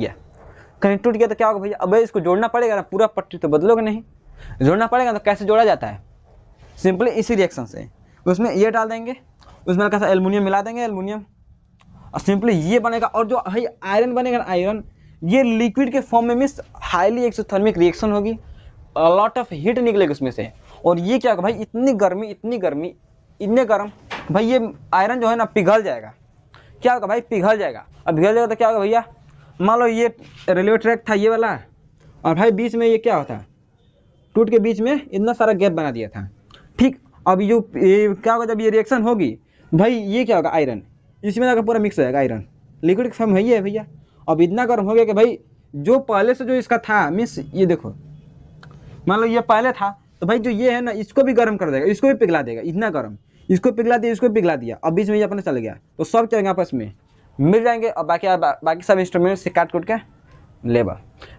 गया तो क्या होगा भैया, अब इसको जोड़ना पड़ेगा ना, पूरा पट्टी तो बदलोगे नहीं, जोड़ना पड़ेगा। तो कैसे जोड़ा जाता है, सिंपली इसी रिएक्शन से, उसमें ये डाल देंगे, उसमें हल्का सा एल्युमिनियम मिला देंगे, एल्युमिनियम, और सिंपली ये बनेगा। और जो भाई आयरन बनेगा ना, आयरन ये लिक्विड के फॉर्म में मीन्स हाईली एक्सोथर्मिक रिएक्शन होगी, लॉट ऑफ हीट निकलेगी उसमें से। और ये क्या होगा भाई, इतनी गर्मी इतने गर्म, भाई ये आयरन जो है ना पिघल जाएगा। क्या होगा भाई, पिघल जाएगा। अब पिघल जाएगा तो क्या होगा भैया, मान लो ये रेलवे ट्रैक था ये वाला, और भाई बीच में ये क्या होता, टूट के बीच में इतना सारा गैप बना दिया था। ठीक, अब ये क्या होगा, जब ये रिएक्शन होगी भाई, ये क्या होगा, आयरन इसमें जाकर पूरा मिक्स हो जाएगा, आयरन लिक्विड फॉर्म है ये भैया। अब इतना गर्म हो गया कि भाई जो पहले से जो इसका था मीन्स, ये देखो मान लो ये पहले था, तो भाई जो ये है ना इसको भी गर्म कर देगा, इसको भी पिघला देगा, इतना गर्म, इसको पिघला दिया, इसको पिघला दिया। अब बीच में ये अपने चल गया, तो सब क्या आपस में मिल जाएंगे। और बाकी सब इंस्ट्रूमेंट से काट के लेबर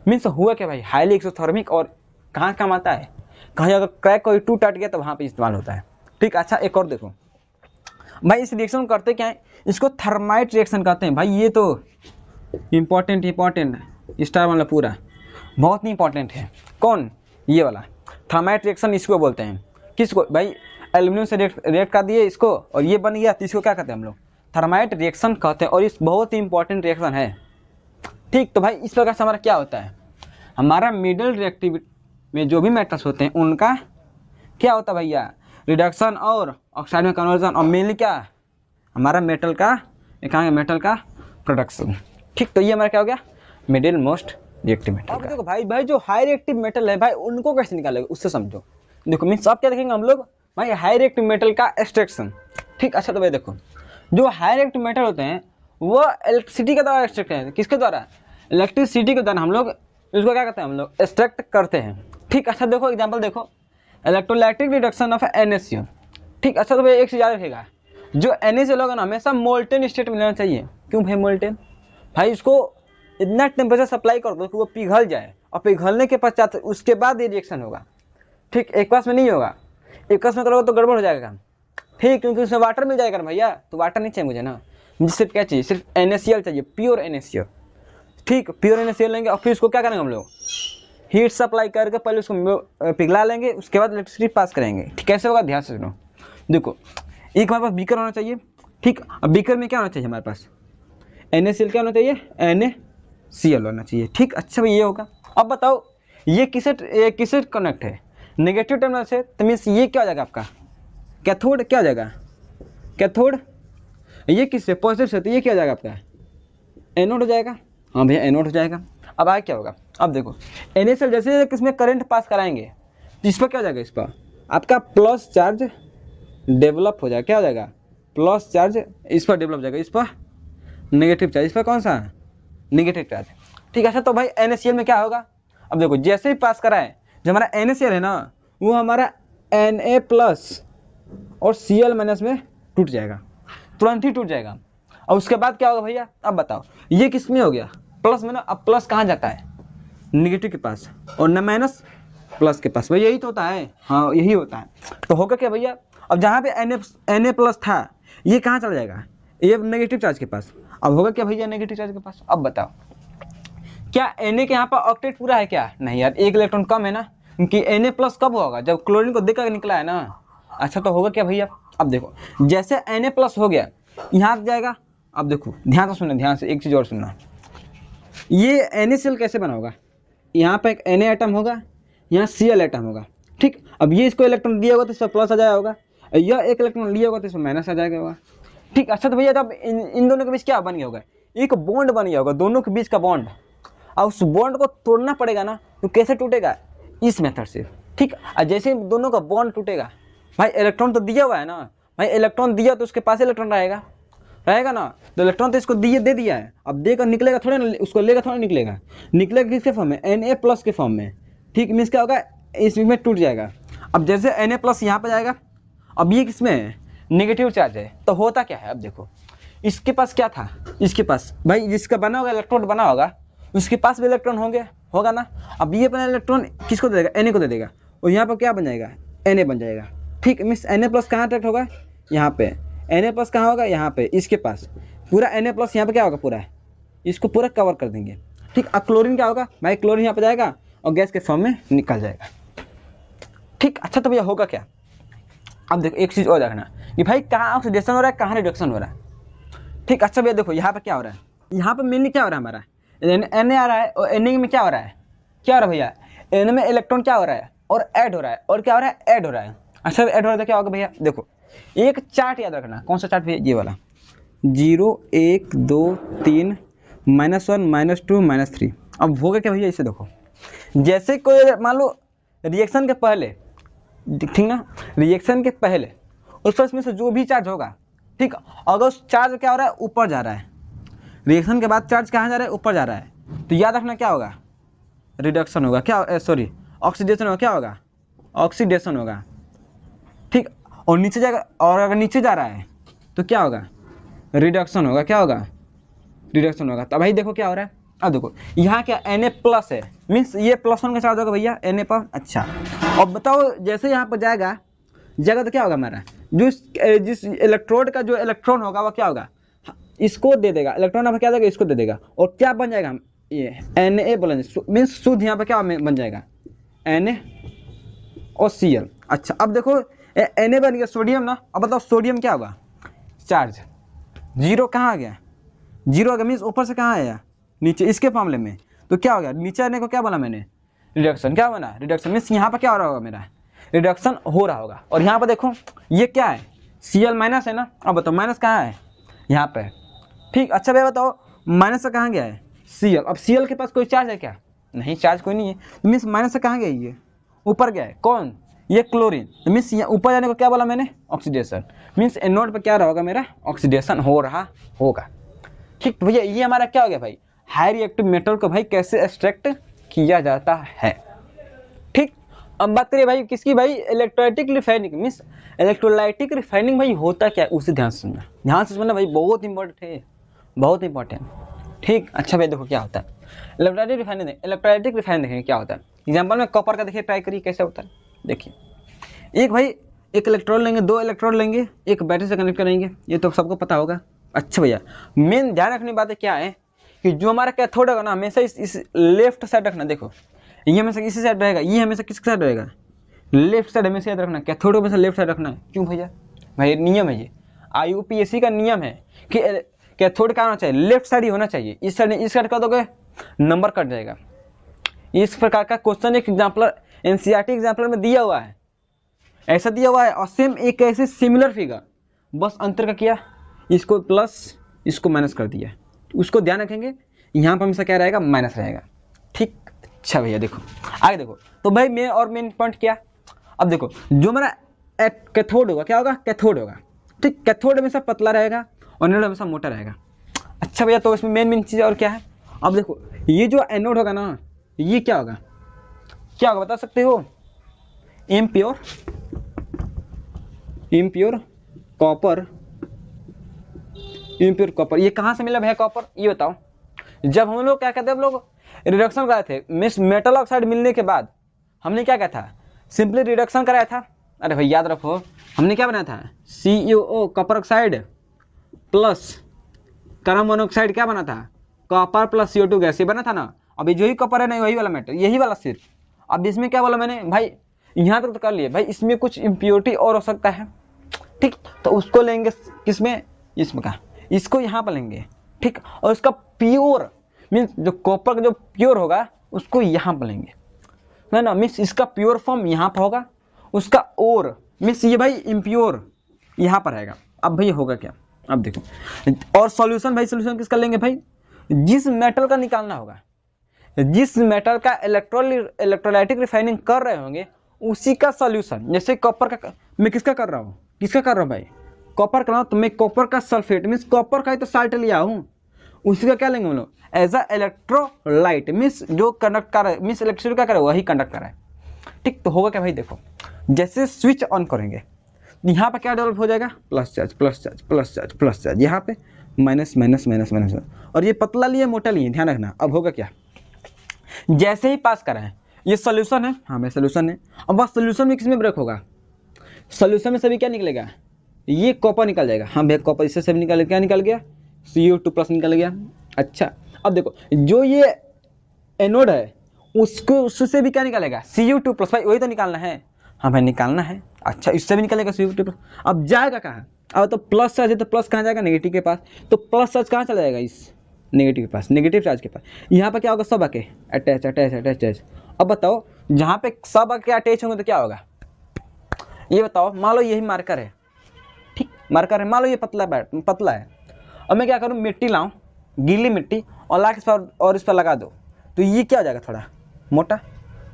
मीन्स हुआ क्या भाई, हाईली एक्सोथर्मिक। और कहाँ काम आता है, कहीं अगर क्रैक कोई टूट टट गया तो वहाँ पे इस्तेमाल होता है। ठीक, अच्छा एक और देखो भाई, इस रिएक्शन करते क्या है, इसको थर्माइट रिएक्शन कहते हैं। भाई ये तो इंपॉर्टेंट स्टार वाला पूरा बहुत ही इंपॉर्टेंट है। कौन, ये वाला थर्माइट रिएक्शन इसको बोलते हैं। किसको भाई, एल्युमिनियम से रिएक्ट कर दिए इसको और ये बन गया, तो इसको क्या कहते हैं हम लोग, थर्माइट रिएक्शन कहते हैं। और इस बहुत ही इंपॉर्टेंट रिएक्शन है। ठीक, तो भाई इस प्रकार से हमारा क्या होता है, हमारा मिडल रिएक्टिविटी में जो भी मेटल्स होते हैं उनका क्या होता है भैया, रिडक्शन और ऑक्साइड में कन्वर्जन, और मेनली क्या हमारा मेटल का मेटल का प्रोडक्शन। ठीक, तो ये हमारा क्या हो गया, मिडिल मोस्ट रिएक्टिव मेटल। अब देखो भाई जो हाई रिएक्टिव मेटल है भाई उनको कैसे निकालेंगे उससे समझो। देखो मीन्स आप क्या देखेंगे हम लोग भाई हाई रिएक्टिव मेटल का एक्सट्रैक्शन। ठीक, अच्छा तो भाई देखो जो हाई रिएक्टिव मेटल होते हैं वो इलेक्ट्रिसिटी के द्वारा एक्सट्रैक्ट हैं। किसके द्वारा, इलेक्ट्रिसिटी के द्वारा हम लोग इसको क्या करते हैं, हम लोग एक्सट्रैक्ट करते हैं। ठीक, अच्छा देखो एग्जाम्पल देखो, इलेक्ट्रोलाइटिक रिडक्शन ऑफ NaCl। ठीक, अच्छा तो भाई एक चीज याद रखेगा, जो NaCl होगा ना हमेशा मोल्टेन स्टेट में लेना चाहिए। क्यों भाई मोल्टेन, भाई इसको इतना टेम्परेचर सप्लाई कर दो कि वो पिघल जाए, और पिघलने के पश्चात उसके बाद ये रिएक्शन होगा। ठीक, एक पास में नहीं होगा, एक पास में करोगे तो गड़बड़ हो जाएगा काम। ठीक, क्योंकि उसमें वाटर मिल जाएगा ना भैया, तो वाटर नहीं चाहिए मुझे ना, मुझे सिर्फ क्या चाहिए, सिर्फ NaCl चाहिए, प्योर NaCl। ठीक, प्योर NaCl लेंगे और फिर उसको क्या करेंगे हम लोग, हीट सप्लाई करके पहले उसको पिघला लेंगे, उसके बाद इलेक्ट्रिसिटी पास करेंगे। ठीक, कैसे होगा ध्यान से सुनो। देखो एक हमारे पास बीकर होना चाहिए। ठीक, अब बीकर में क्या होना चाहिए हमारे पास, NaCl क्या होना चाहिए, NaCl होना चाहिए। ठीक, अच्छा भाई ये होगा। अब बताओ ये किसे कनेक्ट है, नेगेटिव टर्मिनल से, तो मीन्स ये क्या हो जाएगा आपका कैथोड, क्या हो जाएगा कैथोड, ये किससे पॉजिटिव से, तो ये क्या हो जाएगा आपका एनोड हो जाएगा। हाँ भैया एनोड हो जाएगा। अब आगे क्या होगा, अब देखो NaCl जैसे किसमें करंट पास कराएंगे तो इस पर क्या हो जाएगा, इस पर आपका प्लस चार्ज डेवलप हो जाएगा। क्या हो जाएगा, प्लस चार्ज इस पर डेवलप हो जाएगा, इस पर नेगेटिव चार्ज, इस पर कौन सा नेगेटिव चार्ज। ठीक है, अच्छा तो भाई NaCl में क्या होगा, अब देखो जैसे ही पास कराए जो हमारा NaCl है ना वो हमारा Na प्लस और Cl माइनस में टूट जाएगा, तुरंत ही टूट जाएगा। और उसके बाद क्या होगा भैया, अब बताओ ये किस में हो गया, प्लस में ना। अब प्लस कहाँ जाता है, निगेटिव के पास, और न माइनस प्लस के पास, भाई यही तो होता है। हाँ यही होता है। तो होगा क्या भैया, अब जहाँ पे Na प्लस था ये कहाँ चला जाएगा, ये नेगेटिव चार्ज के पास। अब होगा क्या भैया नेगेटिव चार्ज के पास। अब बताओ क्या Na के यहाँ पर ऑक्टेट पूरा है क्या, नहीं यार एक इलेक्ट्रॉन कम है ना, क्योंकि Na प्लस कब होगा, जब क्लोरीन को देकर निकला है ना। अच्छा तो होगा क्या भैया, अब देखो जैसे Na प्लस हो गया यहाँ जाएगा। अब देखो ध्यान से सुनना, ध्यान से एक चीज और सुनना, ये NaCl कैसे बना होगा, यहाँ पे एक Na एटम होगा, यहाँ Cl एटम होगा। ठीक, अब ये इसको इलेक्ट्रॉन दिया होगा तो इसका प्लस आ जाएगा होगा, यह एक इलेक्ट्रॉन लिया होगा तो इसमें माइनस आ जाएगा होगा। ठीक, अच्छा तो भैया जब इन दोनों के बीच क्या बन गया होगा, एक बॉन्ड बन गया होगा, दोनों के बीच का बॉन्ड। अब उस बॉन्ड को तोड़ना पड़ेगा ना, तो कैसे टूटेगा, इस मेथड से। ठीक, और जैसे दोनों का बॉन्ड टूटेगा, भाई इलेक्ट्रॉन तो दिया हुआ है ना, भाई इलेक्ट्रॉन दिया तो उसके पास इलेक्ट्रॉन रहेगा ना, तो इलेक्ट्रॉन तो इसको दे दिया है, अब देकर निकलेगा थोड़ा ना, उसको लेगा थोड़ा निकलेगा किसके फॉर्म में, Na प्लस के फॉर्म में। ठीक, मीन्स क्या होगा इसमें टूट जाएगा। अब जैसे Na प्लस यहाँ पर जाएगा, अब ये किसमें है, नेगेटिव चार्ज है, तो होता क्या है, अब देखो इसके पास क्या था, इसके पास भाई जिसका बना होगा इलेक्ट्रोड बना होगा उसके पास भी इलेक्ट्रॉन होगा ना। अब ये अपना इलेक्ट्रॉन किसको दे देगा, Na को दे देगा, और यहाँ पर क्या बन जाएगा, Na बन जाएगा। ठीक, मीन्स Na प्लस कहाँ अट्रैक्ट होगा, यहाँ पे। Na प्लस कहाँ होगा, यहाँ पे, इसके पास पूरा Na प्लस यहाँ पे क्या होगा, पूरा इसको पूरा कवर कर देंगे। ठीक, अब क्लोरीन क्या होगा भाई, क्लोरीन यहाँ पे जाएगा और गैस के फॉर्म में निकल जाएगा। ठीक, अच्छा तो भैया होगा क्या, अब देखो एक चीज़ और देखना कि भाई कहाँ ऑक्सीडेशन हो रहा है, कहाँ रिडक्शन हो रहा है। ठीक, अच्छा भैया देखो यहाँ पे क्या हो रहा है, यहाँ पे मेनली क्या हो रहा है हमारा Na आ रहा है, और Na में क्या हो रहा है, भैया Na में इलेक्ट्रॉन क्या हो रहा है, और ऐड हो रहा है, और क्या हो रहा है, ऐड हो रहा है। अच्छा ऐड हो रहा है तो क्या होगा भैया, देखो एक चार्ट याद रखना, कौन सा चार्ट भैया, ये वाला 0 1 2 3 -1 -2 -3। अब होगा क्या भैया, इसे देखो जैसे कोई मान लो रिएक्शन के पहले, ठीक ना, रिएक्शन के पहले उस पर इसमें से जो भी चार्ज होगा, ठीक, अगर उस चार्ज क्या हो रहा है, ऊपर जा रहा है, रिएक्शन के बाद चार्ज कहाँ जा रहा है, ऊपर जा रहा है, तो याद रखना क्या होगा, रिडक्शन होगा, क्या सॉरी ऑक्सीडेशन होगा, क्या होगा, ऑक्सीडेशन होगा। ठीक, और नीचे जाएगा, और अगर नीचे जा रहा है तो क्या होगा, रिडक्शन होगा, क्या होगा, रिडक्शन होगा। तो भाई देखो क्या हो रहा है, अब देखो यहाँ क्या Na प्लस है, मीन्स ये +1 का चार्ज होगा भैया Na पर। अच्छा अब बताओ जैसे यहाँ पर जाएगा तो क्या होगा हमारा, जिस इलेक्ट्रोड का जो इलेक्ट्रॉन होगा वो क्या होगा, इसको दे देगा इलेक्ट्रॉन, यहाँ पर क्या देगा, इसको दे देगा, और क्या बन जाएगा, ये Na बोलेंगे, मीन्स शुद्ध यहाँ पर क्या बन जाएगा, Na और Cl। अच्छा अब देखो Na बन गया सोडियम ना, अब बताओ सोडियम क्या होगा, चार्ज 0 कहाँ आ गया, 0 आ गया, मीन्स ऊपर से कहाँ आया, नीचे, इसके मामले में तो क्या हो गया, नीचे आने को क्या बोला मैंने, रिडक्शन। क्या बना, रिडक्शन मीन्स यहाँ पर क्या हो रहा होगा मेरा, रिडक्शन हो रहा होगा। और यहाँ पर देखो ये क्या है, Cl माइनस है ना। अब बताओ माइनस कहाँ है, यहाँ पे। ठीक, अच्छा भैया बताओ माइनस से कहाँ गया है, Cl। अब Cl के पास कोई चार्ज है क्या, नहीं, चार्ज कोई नहीं है, तो मीन्स माइनस से कहाँ गया ये, ऊपर गया है। कौन, ये क्लोरीन। तो मीन्स ऊपर जाने को क्या बोला मैंने, ऑक्सीडेशन। मीन्स एनोड पर क्या रहा होगा मेरा, ऑक्सीडेशन हो रहा होगा। ठीक भैया, ये हमारा क्या हो गया भाई, हाई रिएक्टिव मेटल को भाई कैसे एक्सट्रैक्ट किया जाता है। ठीक, अब बात करिए भाई किसकी, भाई electrolytic refining. Means electrolytic refining भाई होता क्या है, उसे ध्यान से सुनना, ध्यान से सुनना भाई, बहुत इंपॉर्टेंट है, बहुत इंपॉर्टेंट। ठीक, अच्छा भाई देखो क्या होता है इलेक्ट्रोलाइटिक रिफाइनिंग। इलेक्ट्रोलाइटिक रिफाइनिंग देखेंगे क्या होता है। एग्जाम्पल में कॉपर का देखिए, ट्राई करिए कैसे होता है। देखिए एक भाई एक इलेक्ट्रोड लेंगे, दो इलेक्ट्रोड लेंगे, एक बैटरी से कनेक्ट करेंगे, ये तो सबको पता होगा। अच्छा भैया, मेन ध्यान रखने की बात क्या है कि जो हमारा कैथोड होगा ना, हमेशा इस लेफ्ट साइड रखना। देखो ये हमेशा इसी साइड रहेगा, ये हमेशा किस साइड रहेगा, लेफ्ट साइड हमेशा याद रखना। कैथोड हमेशा लेफ्ट साइड रखना है। क्यों भैया, भाई नियम है, ये IUPAC का नियम है कि कैथोड का होना चाहिए, लेफ्ट साइड ही होना चाहिए। इस साइड कर दोगे नंबर कट जाएगा। इस प्रकार का क्वेश्चन एक एग्जाम्पल NCERT एग्जाम्पल में दिया हुआ है, ऐसा दिया हुआ है, और सेम एक ऐसे सिमिलर फिगर, बस अंतर का किया, इसको प्लस इसको माइनस कर दिया। उसको ध्यान रखेंगे, यहाँ पर हमेशा क्या रहेगा, माइनस रहेगा। ठीक, अच्छा भैया देखो आगे देखो, तो भाई मेन पॉइंट क्या, अब देखो जो हमारा कैथोड होगा क्या होगा, कैथोड होगा। ठीक, कैथोड हमेशा पतला रहेगा और एनोड हमेशा मोटा रहेगा। अच्छा भैया, तो इसमें मेन चीज़ और क्या है, अब देखो ये जो एनोड होगा ना, ये क्या होगा, क्या होगा बता सकते हो, इम्प्योर कॉपर, इम्प्योर कॉपर। ये कहाँ से मिला भैया कॉपर, ये बताओ। जब हम लोग क्या कहते हैं, हम लोग रिडक्शन कराए थे, मिस मेटल ऑक्साइड मिलने के बाद हमने क्या किया था, सिंपली रिडक्शन कराया था। अरे भाई याद रखो, हमने क्या बनाया था, CuO copper oxide plus carbon monoxide, क्या बना था, कॉपर प्लस CO2 गैस, ये बना था ना। अभी जो ही कॉपर है ना, वही वाला मेटल, यही वाला सिर्फ। अब इसमें क्या बोला मैंने भाई, यहाँ तक तो कर लिए भाई, इसमें कुछ इम्प्योरिटी और हो सकता है। ठीक, तो उसको लेंगे किसमें, इसमें का, इसको यहाँ पर लेंगे। ठीक, और इसका प्योर मीन्स जो कॉपर का जो प्योर होगा उसको यहाँ पर लेंगे, है ना। मीन्स इसका प्योर फॉर्म यहाँ पर होगा, उसका और मीन्स ये भाई इम्प्योर यहाँ पर रहेगा। अब भाई होगा क्या, अब देखो, और सॉल्यूशन भाई, सॉल्यूशन किसका लेंगे भाई, जिस मेटल का निकालना होगा, जिस मेटल का इलेक्ट्रोलाइटिक रिफाइनिंग कर रहे होंगे उसी का सॉल्यूशन। जैसे कॉपर का मैं किसका कर रहा हूँ, किसका कर रहा हूँ भाई, कॉपर कर रहा हूँ, तो मैं कॉपर का सल्फेट मीन्स कॉपर का ही तो साल्ट लिया हूँ, उसी का क्या लेंगे हम लोग, एज अ इलेक्ट्रोलाइट मीन्स जो कंडक्ट कर रहा है, मीन्स इलेक्ट्रिसिटी क्या करे, वही कंडक्ट कर रहा है। ठीक, तो होगा क्या भाई, देखो जैसे स्विच ऑन करेंगे यहाँ पर क्या डेवलप हो जाएगा, plus charge plus charge plus charge plus charge, यहाँ पे माइनस माइनस माइनस माइनस, और ये पतला लिए मोटा लिए, ध्यान रखना। अब होगा क्या, जैसे ही पास कराएं, ये सोल्यूशन है, हाँ भाई सोल्यूशन है। अब बस सोल्यूशन में किसमें ब्रेक होगा, सोल्यूशन में सभी क्या निकलेगा, ये कॉपर निकल जाएगा। हाँ भैया कॉपर इससे सभी निकल, क्या निकल गया, CO2 प्लस निकल गया। अच्छा, अब देखो जो ये एनोड है उसको, उससे भी क्या निकलेगा, CO2 प्लस, भाई वही तो निकालना है, हाँ भाई निकालना है। अच्छा, इससे भी निकलेगा CO2 प्लस। अब जाएगा कहाँ, अब तो प्लस चार्ज है तो प्लस कहाँ जाएगा, नेगेटिव के पास। तो प्लस चार्ज कहाँ चला जाएगा, इस नेगेटिव के पास, नेगेटिव चार्ज के पास। यहाँ पर क्या होगा, सब आके अटैच अटैच अटैच अटैच। अब बताओ जहाँ पे सब आके अटैच होंगे तो क्या होगा, ये बताओ। मान लो यही मार्कर है, ठीक मार्कर है, मान लो ये पतला है। अब मैं क्या करूँ, मिट्टी लाऊं, गीली मिट्टी, और ला के और इस पर लगा दो, तो ये क्या हो जाएगा, थोड़ा मोटा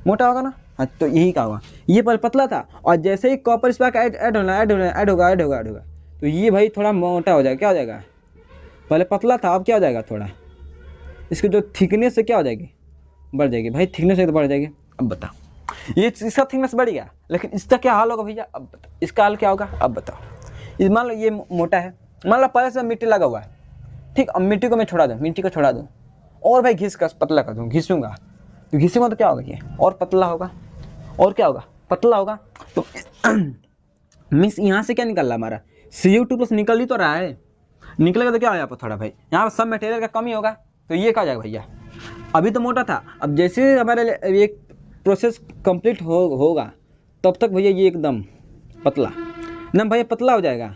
मोटा होगा ना। हाँ, तो यही क्या होगा, ये पर पतला था, और जैसे ही कॉपर इस पर ऐड होगा, तो ये भाई थोड़ा मोटा हो जाएगा। क्या हो जाएगा, पहले पतला था, अब क्या हो जाएगा, थोड़ा इसकी जो थिकनेस है क्या हो जाएगी, बढ़ जाएगी। भाई थिकनेस है तो बढ़ जाएगी। अब बताओ, ये इसका थिकनेस बढ़ गया, लेकिन इसका क्या हाल होगा भैया, अब बताओ इसका हाल क्या होगा। अब बताओ, मान लो ये मोटा है, मान लो पहले से मिट्टी लगा हुआ है, ठीक। अब मिट्टी को मैं छोड़ा दूँ, और भाई घिस कर पतला कर दूँ, घिसूंगा तो क्या होगा, ये और पतला होगा, और क्या होगा, पतला होगा। तो मीन्स यहाँ से क्या निकल रहा है हमारा, CO2 प्लस निकल ही तो रहा है, निकलेगा तो क्या हो, यहाँ पर थोड़ा भाई यहाँ पर सब मटेरियल का कमी होगा, तो ये क्या हो जाएगा भैया, अभी तो मोटा था, अब जैसे हमारे ये प्रोसेस कंप्लीट होगा तब तक भैया ये एकदम पतला ना भैया, पतला हो जाएगा।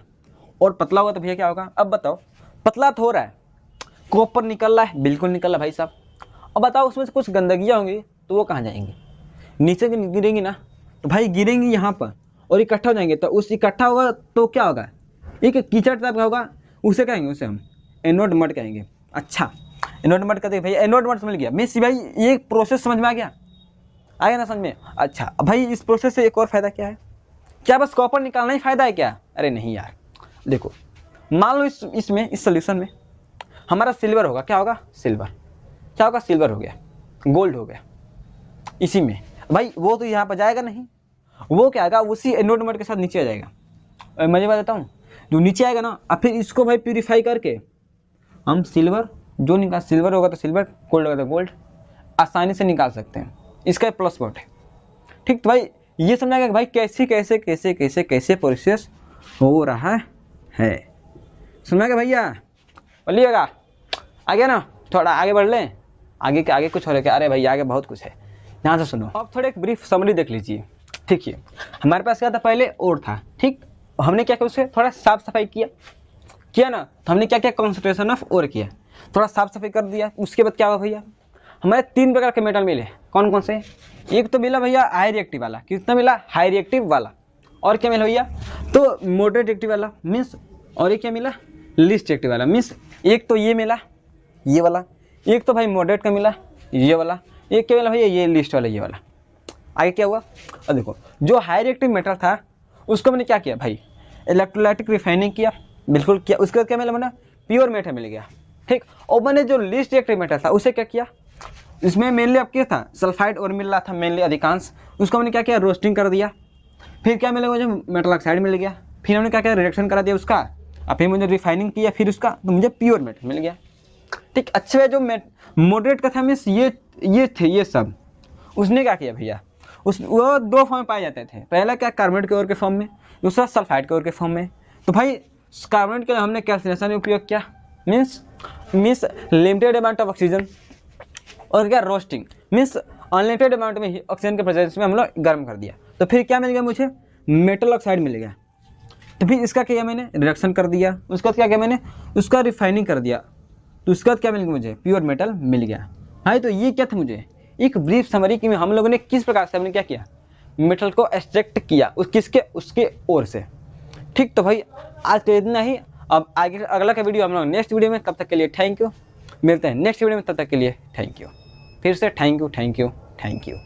और पतला होगा तो भैया क्या होगा, अब बताओ, पतला तो हो रहा है, कॉपर निकल रहा है, बिल्कुल निकल रहा है भाई साहब। अब बताओ उसमें से कुछ गंदगियाँ होंगी तो वो कहाँ जाएंगी, नीचे गिरेंगी ना, तो भाई गिरेंगे यहाँ पर और इकट्ठा हो जाएंगे, तो उस इकट्ठा होगा तो क्या होगा, एक कीचड़ टाइप का होगा, उसे कहेंगे, उसे हम एनोड मड कहेंगे। अच्छा एनोड मड कहते हैं भाई, एनोड मड समझ गया मिस भाई, ये प्रोसेस समझ में आ गया ना समझ में। अच्छा भाई इस प्रोसेस से एक और फायदा क्या है, क्या बस कॉपर निकालना ही फायदा है क्या, अरे नहीं यार। देखो मान लो इसमें इस सोल्यूशन में हमारा सिल्वर होगा, क्या होगा सिल्वर, क्या होगा सिल्वर हो गया, गोल्ड हो गया इसी में, भाई वो तो यहाँ पर जाएगा नहीं, वो क्या आएगा उसी एनोड मड के साथ नीचे आ जाएगा। मैं बता देता हूँ, जो नीचे आएगा ना, अब फिर इसको भाई प्यूरीफाई करके हम सिल्वर जो निकाल, सिल्वर होगा तो सिल्वर, गोल्ड होगा तो गोल्ड, आसानी से निकाल सकते हैं, इसका प्लस पॉइंट है। ठीक, तो भाई ये समझा कि भाई कैसे कैसे कैसे कैसे कैसे प्रोसेस हो रहा है, समझा क्या भैया, बोलिएगा। आगे ना थोड़ा आगे बढ़ लें, आगे के आगे कुछ हो रहा है क्या, अरे भैया आगे बहुत कुछ है, यहाँ से सुनो। अब थोड़ा एक ब्रीफ समरी देख लीजिए। ठीक है, हमारे पास क्या था, पहले और था, ठीक, हमने क्या किया, उसे थोड़ा साफ सफाई किया ना, तो हमने क्या किया, कंसंट्रेशन ऑफ और किया, थोड़ा साफ सफाई कर दिया। उसके बाद क्या हुआ भैया, हमारे 3 प्रकार के मेटल मिले, कौन कौन से, एक तो मिला भैया हाई रिएक्टिव वाला, कितना मिला, हाई रिएक्टिव वाला, और क्या मिला भैया, तो मॉडरेट रिएक्टिव वाला मीन्स, और एक क्या मिला, लीस्ट रिएक्टिव वाला मीन्स, एक तो ये मिला ये वाला, एक तो भाई मॉडरेट का मिला ये वाला, एक क्या मिला भैया ये लीस्ट वाला ये वाला। आगे क्या हुआ, और देखो जो हाई रिएक्टिव मेटल था उसको मैंने क्या किया भाई, इलेक्ट्रोलाइटिक रिफाइनिंग किया, बिल्कुल किया, उसके बाद क्या मिला मैंने, प्योर मेटल मिल गया। ठीक, और मैंने जो लीस्ट रिएक्टिव मेटल था उसे क्या किया, इसमें मेनली अब क्या था, सल्फाइड और मिल रहा था मेनली अधिकांश, उसको मैंने क्या किया, रोस्टिंग कर दिया। फिर क्या मिला मुझे, मेटल ऑक्साइड मिल गया, फिर हमने क्या किया, रिडक्शन करा दिया उसका, और फिर मुझे रिफाइनिंग किया फिर उसका, तो मुझे प्योर मेटल मिल गया। ठीक, अच्छे जो मॉडरेट का था मीन्स ये थे ये सब, उसने क्या किया भैया, वो 2 फॉर्म में पाए जाते थे, पहला क्या कार्बोनेट के ओर के फॉर्म में, दूसरा सल्फाइड के ओर के फॉर्म में। तो भाई कार्बोनेट के लिए हमने कैल्सिनेशन में उपयोग किया, means limited amount of oxygen, और क्या रोस्टिंग मीन्स अनलिमिटेड अमाउंट में ऑक्सीजन के प्रेजेंस में हम लोग गर्म कर दिया। तो फिर क्या मिल गया मुझे, मेटल ऑक्साइड मिल गया। तो फिर इसका क्या मैंने रिडक्शन कर दिया, उसके बाद क्या किया मैंने, उसका रिफाइनिंग कर दिया, तो उसके बाद क्या मिल गया मुझे, प्योर मेटल मिल गया। हाँ तो ये क्या था, मुझे एक ब्रीफ समरी कि हम लोगों ने किस प्रकार से हमने क्या किया, मेटल को एक्सट्रैक्ट किया किसके, उसके ओर से। ठीक, तो भाई आज के इतना ही, अब आगे अगला का वीडियो हम लोग नेक्स्ट वीडियो में, तब तक के लिए थैंक यू, मिलते हैं नेक्स्ट वीडियो में, तब तक के लिए थैंक यू, फिर से thank you thank you thank you.